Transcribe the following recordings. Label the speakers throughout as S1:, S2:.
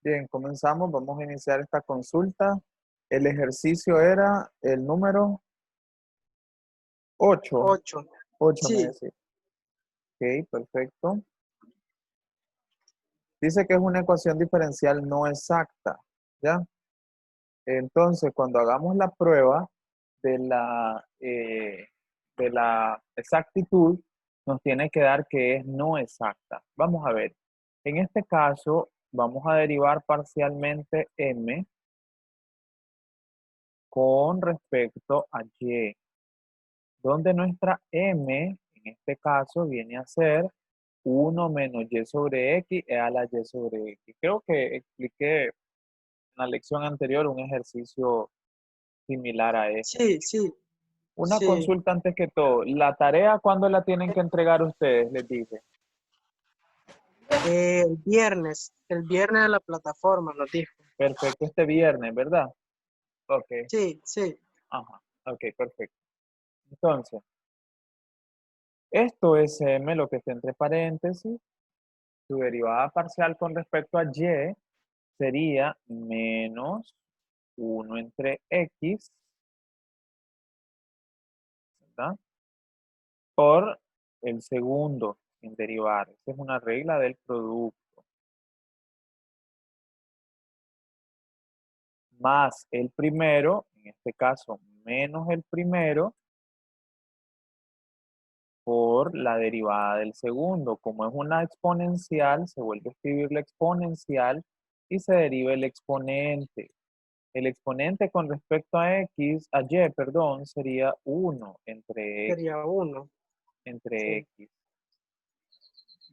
S1: Bien, comenzamos. Vamos a iniciar esta consulta. El ejercicio era el número 8.
S2: 8.
S1: 8 me
S2: Sí,
S1: decía. Ok, perfecto. Dice que es una ecuación diferencial no exacta, ¿ya? Entonces, cuando hagamos la prueba de la exactitud, nos tiene que dar que es no exacta. Vamos a ver. En este caso, vamos a derivar parcialmente m con respecto a y, donde nuestra m, en este caso, viene a ser 1 menos y sobre x e a la y sobre x. Creo que expliqué en la lección anterior un ejercicio similar a este.
S2: sí, sí,
S1: Una
S2: sí.
S1: consulta antes que todo. ¿La tarea cuándo la tienen que entregar ustedes? Les dije.
S2: El viernes de la plataforma nos dijo.
S1: Perfecto, este viernes, ¿verdad? Ok,
S2: Sí, sí.
S1: ajá, ok, perfecto. Entonces, esto es m, lo que está entre paréntesis. Su derivada parcial con respecto a y sería menos 1 entre x, ¿verdad? Por el segundo sin derivar. Esa es una regla del producto. Más el primero, en este caso menos el primero, por la derivada del segundo. Como es una exponencial, se vuelve a escribir la exponencial y se deriva el exponente. El exponente con respecto a x, a y, perdón, sería 1
S2: Sería 1.
S1: entre
S2: Sí.
S1: x.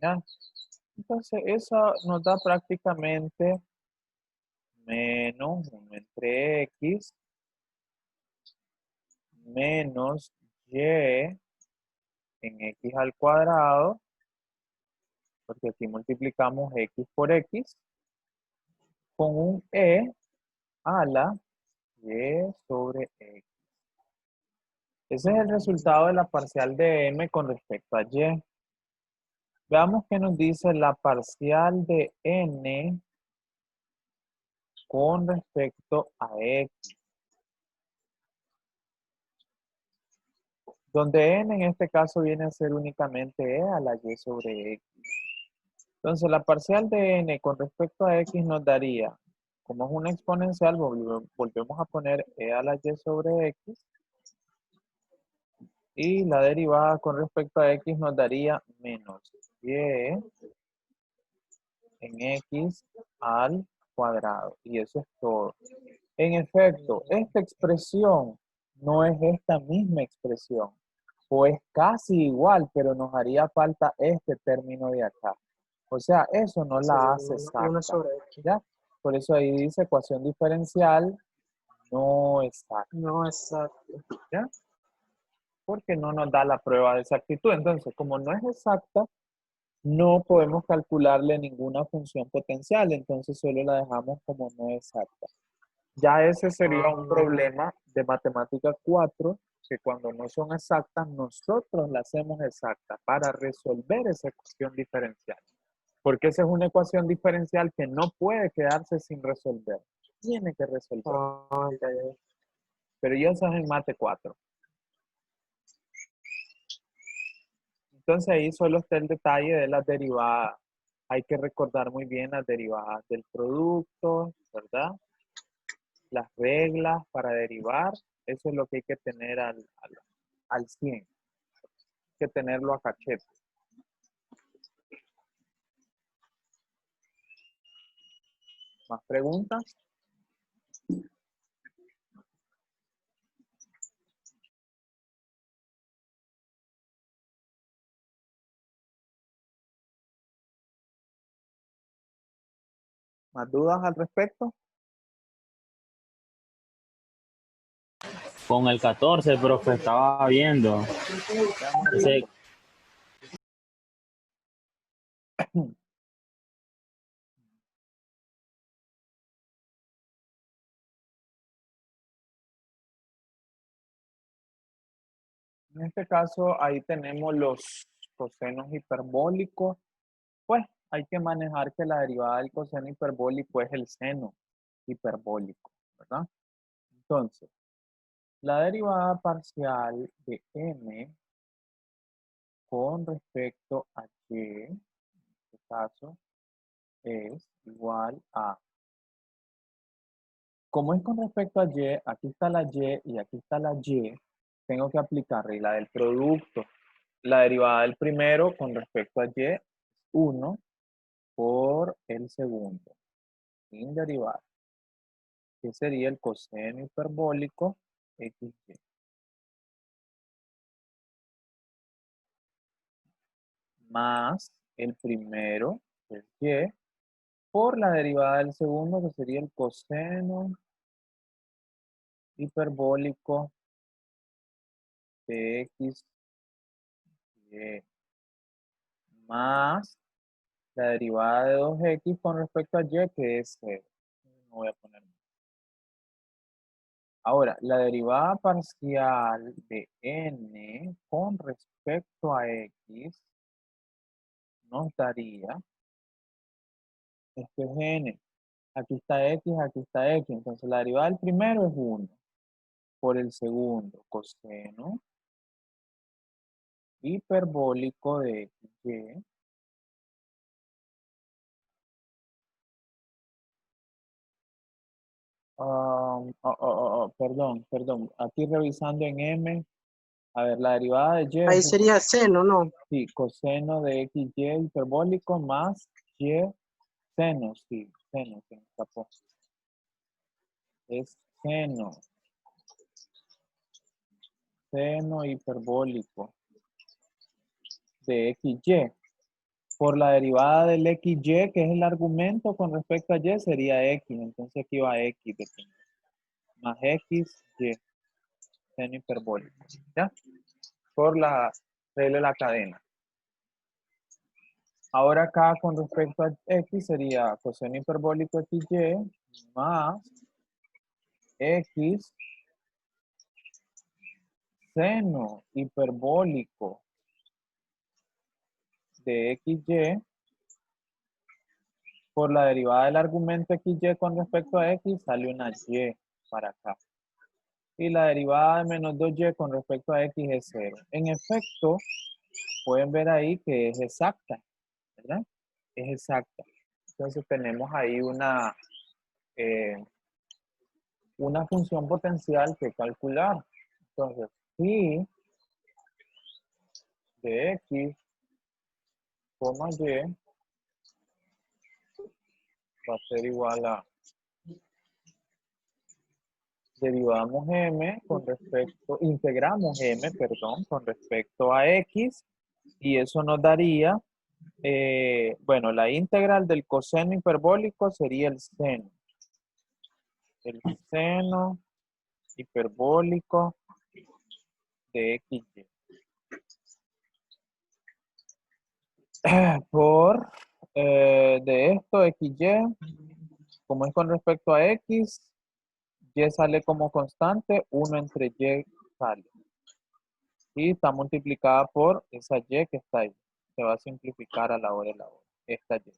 S1: ¿Ya? Entonces, eso nos da prácticamente menos 1 entre x menos y en x al cuadrado, porque aquí multiplicamos x por x, con un e a la y sobre x. Ese es el resultado de la parcial de m con respecto a y. Veamos qué nos dice la parcial de n con respecto a x. Donde n en este caso viene a ser únicamente e a la y sobre x. Entonces la parcial de n con respecto a x nos daría, como es una exponencial, volvemos a poner e a la y sobre x. Y la derivada con respecto a x nos daría menos y en x al cuadrado. Y eso es todo. En efecto, esta expresión no es esta misma expresión. O es casi igual, pero nos haría falta este término de acá. O sea, eso no
S2: Sí,
S1: la hace
S2: 1
S1: exacta.
S2: sobre X.
S1: ¿Ya? Por eso ahí dice ecuación diferencial no exacta.
S2: No exacto.
S1: ¿Ya? Porque no nos da la prueba de exactitud. Entonces, como no es exacta, no podemos calcularle ninguna función potencial, entonces solo la dejamos como no exacta. Ya ese sería un
S2: Ah,
S1: problema de matemática 4, que cuando no son exactas, nosotros la hacemos exacta para resolver esa ecuación diferencial. Porque esa es una ecuación diferencial que no puede quedarse sin resolver. Tiene que resolver.
S2: ya, ya.
S1: Pero ya eso es en mate 4. Entonces ahí solo está el detalle de las derivadas. Hay que recordar muy bien las derivadas del producto, ¿verdad? Las reglas para derivar, eso es lo que hay que tener al 100. Hay que tenerlo a cachete. ¿Más preguntas? ¿Más dudas al respecto?
S3: Con el 14, profe, estaba viendo.
S1: Veamos el
S3: Ese,
S1: 14. En este caso, ahí tenemos los cosenos hiperbólicos. Pues hay que manejar que la derivada del coseno hiperbólico es el seno hiperbólico, ¿verdad? Entonces, la derivada parcial de m con respecto a y, en este caso, es igual a, como es con respecto a y, aquí está la y y aquí está la y, tengo que aplicar regla del producto. La derivada del primero con respecto a y es 1 por el segundo, sin derivar, que sería el coseno hiperbólico xy, más el primero, que es y, por la derivada del segundo, que sería el coseno hiperbólico de x, y, más la derivada de 2x con respecto a y, que es 0. No voy a poner. Ahora, la derivada parcial de n con respecto a x nos daría, esto es n, aquí está x, entonces la derivada del primero es 1 por el segundo coseno hiperbólico de xy, perdón, aquí revisando en m, a ver, la derivada de y
S2: Ahí
S1: es
S2: sería seno, ¿no?
S1: sí, coseno de xy hiperbólico más y seno, sí, seno, se me escapó. Es seno hiperbólico de xy. Por la derivada del xy, que es el argumento con respecto a y, sería x. Entonces aquí va x de primero. Más xy, seno hiperbólico. ¿Ya? Por la regla de la cadena. Ahora acá con respecto a x sería coseno hiperbólico xy más x seno hiperbólico de xy por la derivada del argumento xy con respecto a x sale una y para acá. Y la derivada de menos 2y con respecto a x es 0. En efecto, pueden ver ahí que es exacta, ¿verdad? Es exacta. Entonces tenemos ahí una función potencial que calcular. Entonces, phi de x, coma y, va a ser igual a, derivamos m con respecto, integramos m, perdón, con respecto a x, y eso nos daría, bueno, la integral del coseno hiperbólico sería el seno hiperbólico de xy. Por de esto, xy, como es con respecto a x, y sale como constante, 1 entre y sale. Y está multiplicada por esa y que está ahí. Se va a simplificar a la hora de la hora. Esta y.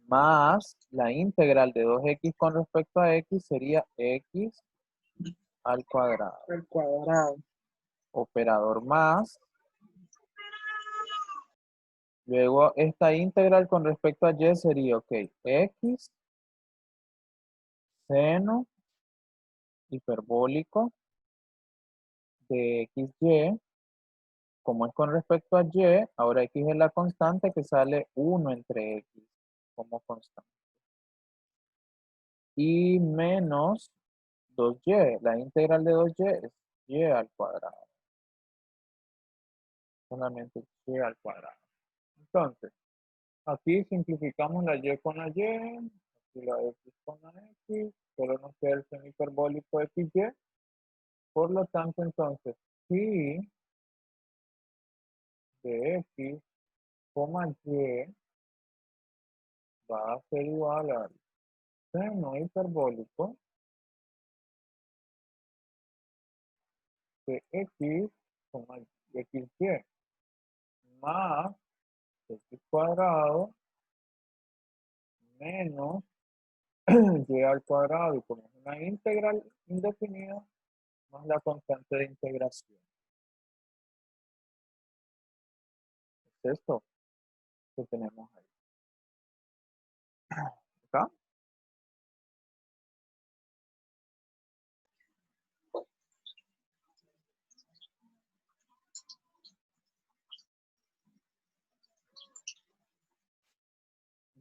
S1: Más la integral de 2x con respecto a x sería x al cuadrado.
S2: Al cuadrado.
S1: Operador más. Luego esta integral con respecto a y sería, ok, x seno hiperbólico de xy, como es con respecto a y, ahora x es la constante que sale 1 entre x como constante. Y menos 2y, la integral de 2y es y al cuadrado. Solamente y al cuadrado. Entonces, aquí simplificamos la y con la y, aquí la x con la x, solo nos queda el seno hiperbólico xy. Por lo tanto, entonces, phi de x, y va a ser igual al seno hiperbólico de x, xy, más x cuadrado menos y al cuadrado, y ponemos una integral indefinida más la constante de integración. Es esto que tenemos ahí. ¿Acá?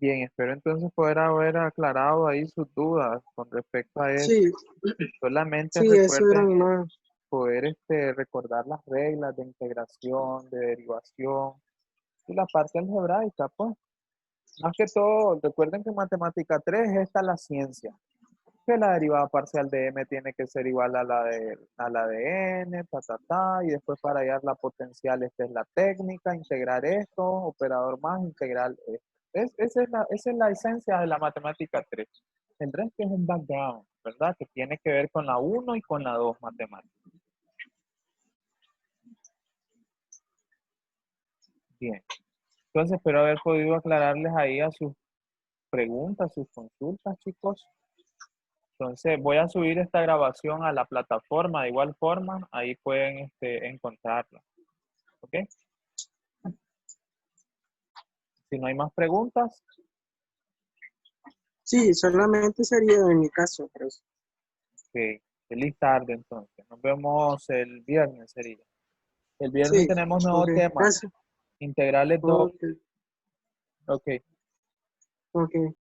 S1: Bien, espero entonces poder haber aclarado ahí sus dudas con respecto a eso.
S2: Sí,
S1: Solamente
S2: sí, eso era
S1: recuerden
S2: más.
S1: poder recordar las reglas de integración, de derivación y la parte algebraica, pues. Más que todo, recuerden que en matemática 3 está la ciencia, que la derivada parcial de m tiene que ser igual a la de n, y después para hallar la potencial, esta es la técnica, integrar esto, operador más, integral esto. Esa es la esencia de la matemática 3. El resto es un background, ¿verdad? Que tiene que ver con la 1 y con la 2 matemáticas. Bien. Entonces, espero haber podido aclararles ahí a sus preguntas, sus consultas, chicos. Entonces, voy a subir esta grabación a la plataforma de igual forma. Ahí pueden encontrarla. ¿Ok? Si no hay más preguntas,
S2: Sí, solamente sería en mi caso, pero
S1: ok. Feliz tarde entonces. Nos vemos el viernes, sería. El viernes
S2: sí,
S1: tenemos nuevo
S2: ok,
S1: tema.
S2: gracias.
S1: Integrales 2.
S2: Ok,
S1: Ok.
S2: ok.